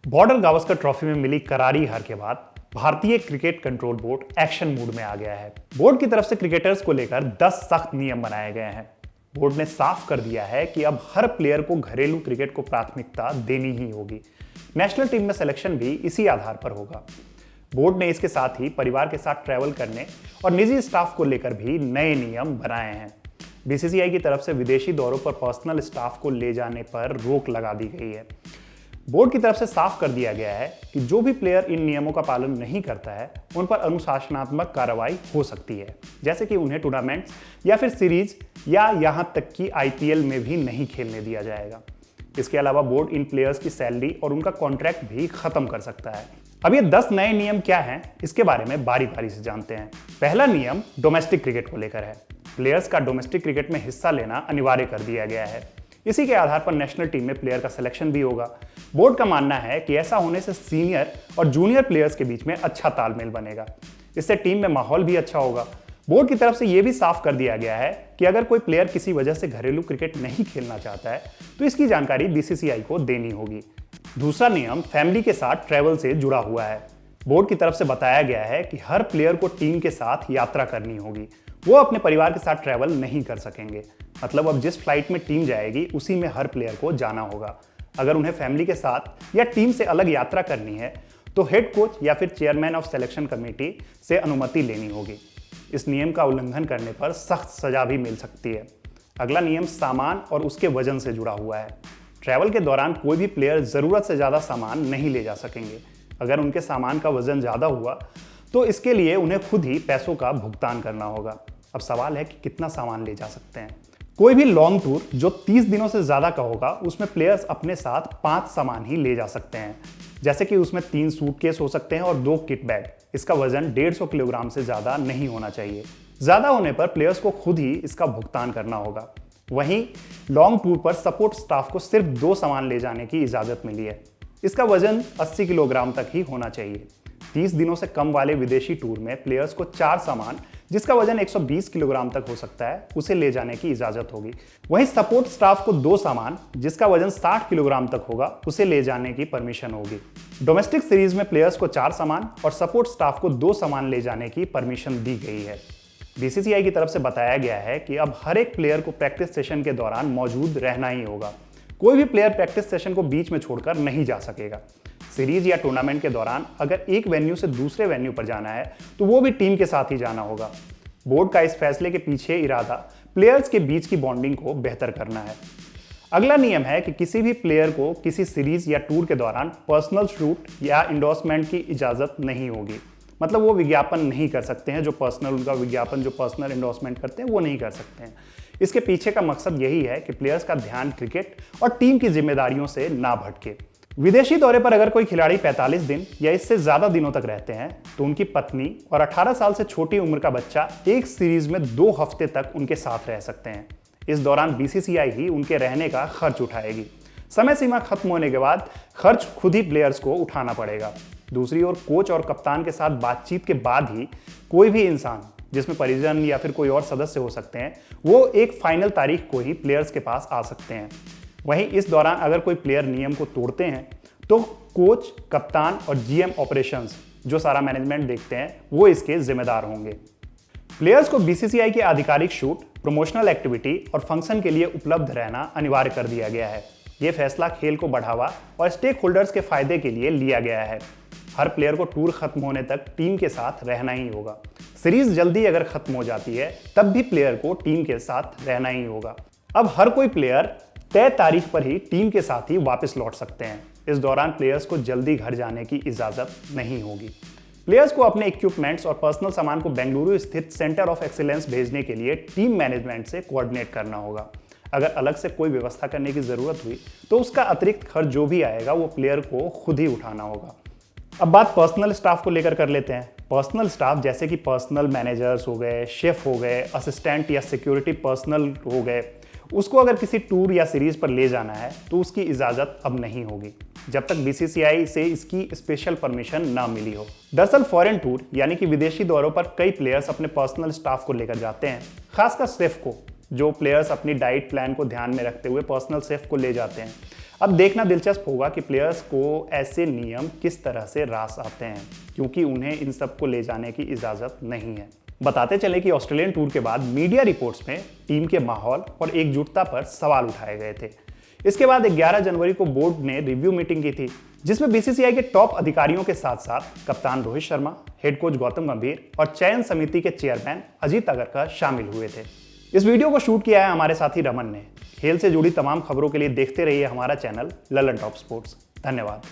Border Gavaskar trophy में मिली करारी हार के बाद भारतीय cricket control board action mood में आ गया है। बोर्ड की तरफ से क्रिकेटर्स को लेकर 10 सख्त नियम बनाए गए हैं। बोर्ड ने साफ कर दिया है कि अब हर प्लेयर को घरेलू क्रिकेट को प्राथमिकता देनी ही होगी। नेशनल टीम में सिलेक्शन भी इसी आधार पर होगा। बोर्ड ने इसके साथ ही परिवार के साथ ट्रैवल करने और निजी स्टाफ को लेकर भी नए नियम बनाए हैं। बीसीसीआई की तरफ से विदेशी दौरों पर पर्सनल स्टाफ को ले जाने पर रोक लगा दी गई है। बोर्ड की तरफ से साफ कर दिया गया है कि जो भी प्लेयर इन नियमों का पालन नहीं करता है उन पर अनुशासनात्मक कार्रवाई हो सकती है, जैसे कि उन्हें टूर्नामेंट्स या फिर सीरीज या यहां तक कि आईपीएल में भी नहीं खेलने दिया जाएगा। इसके अलावा बोर्ड इन प्लेयर्स की सैलरी और उनका कॉन्ट्रैक्ट भी खत्म कर सकता है। अब ये 10 नए नियम क्या हैं, इसके बारे में बारी बारी से जानते हैं। पहला नियम डोमेस्टिक क्रिकेट को लेकर है। प्लेयर्स का डोमेस्टिक क्रिकेट में हिस्सा लेना अनिवार्य कर दिया गया है। इसी के आधार पर नेशनल टीम में प्लेयर का सिलेक्शन भी होगा। बोर्ड का मानना है कि ऐसा होने से सीनियर और जूनियर प्लेयर्स के बीच में अच्छा तालमेल बनेगा। इससे टीम में माहौल भी अच्छा होगा। बोर्ड की तरफ से यह भी साफ कर दिया गया है कि अगर कोई प्लेयर किसी वजह से घरेलू क्रिकेट नहीं खेलना चाहता है तो इसकी जानकारी बीसीसीआई को देनी होगी। दूसरा नियम फैमिली के साथ ट्रैवल से जुड़ा हुआ है। बोर्ड की तरफ से बताया गया है कि हर प्लेयर को टीम के साथ यात्रा करनी होगी। वो अपने परिवार के साथ ट्रैवल नहीं कर सकेंगे। मतलब अब जिस फ्लाइट में टीम जाएगी उसी में हर प्लेयर को जाना होगा। अगर उन्हें फैमिली के साथ या टीम से अलग यात्रा करनी है तो हेड कोच या फिर चेयरमैन ऑफ सिलेक्शन कमेटी से अनुमति लेनी होगी। इस नियम का उल्लंघन करने पर सख्त सजा भी मिल सकती है। अगला नियम सामान और उसके वजन से जुड़ा हुआ है। ट्रैवल के दौरान कोई भी प्लेयर जरूरत से ज्यादा सामान नहीं ले जा सकेंगे। अगर उनके सामान का वजन ज्यादा हुआ तो इसके लिए उन्हें खुद ही पैसों का भुगतान करना होगा। अब सवाल है कि कितना सामान ले जा सकते हैं। कोई भी लॉन्ग टूर जो 30 दिनों से ज्यादा का होगा उसमें प्लेयर्स अपने साथ 5 सामान ही ले जा सकते हैं, जैसे कि उसमें 3 सूटकेस हो सकते हैं और 2 किट बैग। इसका वजन 150 किलोग्राम से ज्यादा नहीं होना चाहिए। ज्यादा होने पर प्लेयर्स को खुद ही इसका भुगतान करना होगा। वहीं लॉन्ग टूर पर सपोर्ट स्टाफ को सिर्फ 2 सामान ले जाने की इजाजत मिली है। इसका वजन 80 किलोग्राम तक ही होना चाहिए। 30 दिनों से कम वाले विदेशी टूर में प्लेयर्स को 4 सामान जिसका वजन 120 किलोग्राम तक हो सकता है उसे ले जाने की इजाजत होगी। वहीं सपोर्ट स्टाफ को 2 सामान जिसका वजन 60 किलोग्राम तक होगा उसे ले जाने की परमिशन होगी। डोमेस्टिक सीरीज में प्लेयर्स को 4 सामान और सपोर्ट स्टाफ को 2 सामान ले जाने की परमिशन दी गई है। बीसीसीआई की तरफ से बताया गया है कि अब हर एक प्लेयर को प्रैक्टिस सेशन के दौरान मौजूद रहना ही होगा। कोई भी प्लेयर प्रैक्टिस सेशन को बीच में छोड़कर नहीं जा सकेगा। सीरीज या टूर्नामेंट के दौरान अगर एक वेन्यू से दूसरे वेन्यू पर जाना है तो वो भी टीम के साथ ही जाना होगा। बोर्ड का इस फैसले के पीछे इरादा प्लेयर्स के बीच की बॉन्डिंग को बेहतर करना है। अगला नियम है कि किसी भी प्लेयर को किसी सीरीज या टूर के दौरान पर्सनल शूट या इंडोर्समेंट की इजाजत नहीं होगी। मतलब वो विज्ञापन नहीं कर सकते हैं, जो पर्सनल इंडोर्समेंट करते हैं वो नहीं कर सकते हैं। इसके पीछे का मकसद यही है कि प्लेयर्स का ध्यान क्रिकेट और टीम की जिम्मेदारियों से ना भटके। विदेशी दौरे पर अगर कोई खिलाड़ी 45 दिन या इससे ज्यादा दिनों तक रहते हैं तो उनकी पत्नी और 18 साल से छोटी उम्र का बच्चा एक सीरीज में 2 हफ्ते तक उनके साथ रह सकते हैं। इस दौरान बीसीसीआई ही उनके रहने का खर्च उठाएगी। समय सीमा खत्म होने के बाद खर्च खुद ही प्लेयर्स को उठाना पड़ेगा। दूसरी ओर कोच और कप्तान के साथ बातचीत के बाद ही कोई भी इंसान, जिसमें परिजन या फिर कोई और सदस्य हो सकते हैं, वो एक फाइनल तारीख को ही प्लेयर्स के पास आ सकते हैं। वहीं इस दौरान अगर कोई प्लेयर नियम को तोड़ते हैं तो कोच, कप्तान और जीएम ऑपरेशंस, जो सारा मैनेजमेंट देखते हैं, वो इसके जिम्मेदार होंगे। प्लेयर्स को बीसीसीआई के आधिकारिक शूट, प्रमोशनल एक्टिविटी और फंक्शन के लिए उपलब्ध रहना अनिवार्य कर दिया गया है। यह फैसला खेल को बढ़ावा और स्टेक होल्डर्स के फायदे के लिए लिया गया है। हर प्लेयर को टूर खत्म होने तक टीम के साथ रहना ही होगा। सीरीज जल्दी अगर खत्म हो जाती है तब भी प्लेयर को टीम के साथ रहना ही होगा। अब हर कोई प्लेयर तय तारीख पर ही टीम के साथ ही वापस लौट सकते हैं। इस दौरान प्लेयर्स को जल्दी घर जाने की इजाजत नहीं होगी। प्लेयर्स को अपने इक्विपमेंट्स और पर्सनल सामान को बेंगलुरु स्थित सेंटर ऑफ एक्सीलेंस भेजने के लिए टीम मैनेजमेंट से कोऑर्डिनेट करना होगा। अगर अलग से कोई व्यवस्था करने की जरूरत हुई तो उसका अतिरिक्त खर्च जो भी आएगा वो प्लेयर को खुद ही उठाना होगा। अब बात पर्सनल स्टाफ को लेकर कर लेते हैं। पर्सनल स्टाफ जैसे कि पर्सनल मैनेजर्स हो गए, शेफ हो गए, असिस्टेंट या सिक्योरिटी पर्सनल हो गए, उसको अगर किसी टूर या सीरीज पर ले जाना है तो उसकी इजाजत अब नहीं होगी जब तक बीसीसीआई से इसकी स्पेशल परमिशन ना मिली हो। दरअसल फॉरेन टूर यानी कि विदेशी दौरों पर कई प्लेयर्स अपने पर्सनल स्टाफ को लेकर जाते हैं, खासकर शेफ को। जो प्लेयर्स अपनी डाइट प्लान को ध्यान में रखते हुए पर्सनल शेफ को ले जाते हैं। अब देखना दिलचस्प होगा कि प्लेयर्स को ऐसे नियम किस तरह से रास आते हैं, क्योंकि उन्हें इन सब को ले जाने की इजाज़त नहीं है। बताते चले कि ऑस्ट्रेलियन टूर के बाद मीडिया रिपोर्ट्स में टीम के माहौल और एकजुटता पर सवाल उठाए गए थे। इसके बाद 11 जनवरी को बोर्ड ने रिव्यू मीटिंग की थी, जिसमें बीसीसीआई के टॉप अधिकारियों के साथ साथ कप्तान रोहित शर्मा, हेड कोच गौतम गंभीर और चयन समिति के चेयरमैन अजीत अगरकर शामिल हुए थे। इस वीडियो को शूट किया है हमारे साथी रमन ने। खेल से जुड़ी तमाम खबरों के लिए देखते रहिए हमारा चैनल ललन टॉप स्पोर्ट्स। धन्यवाद।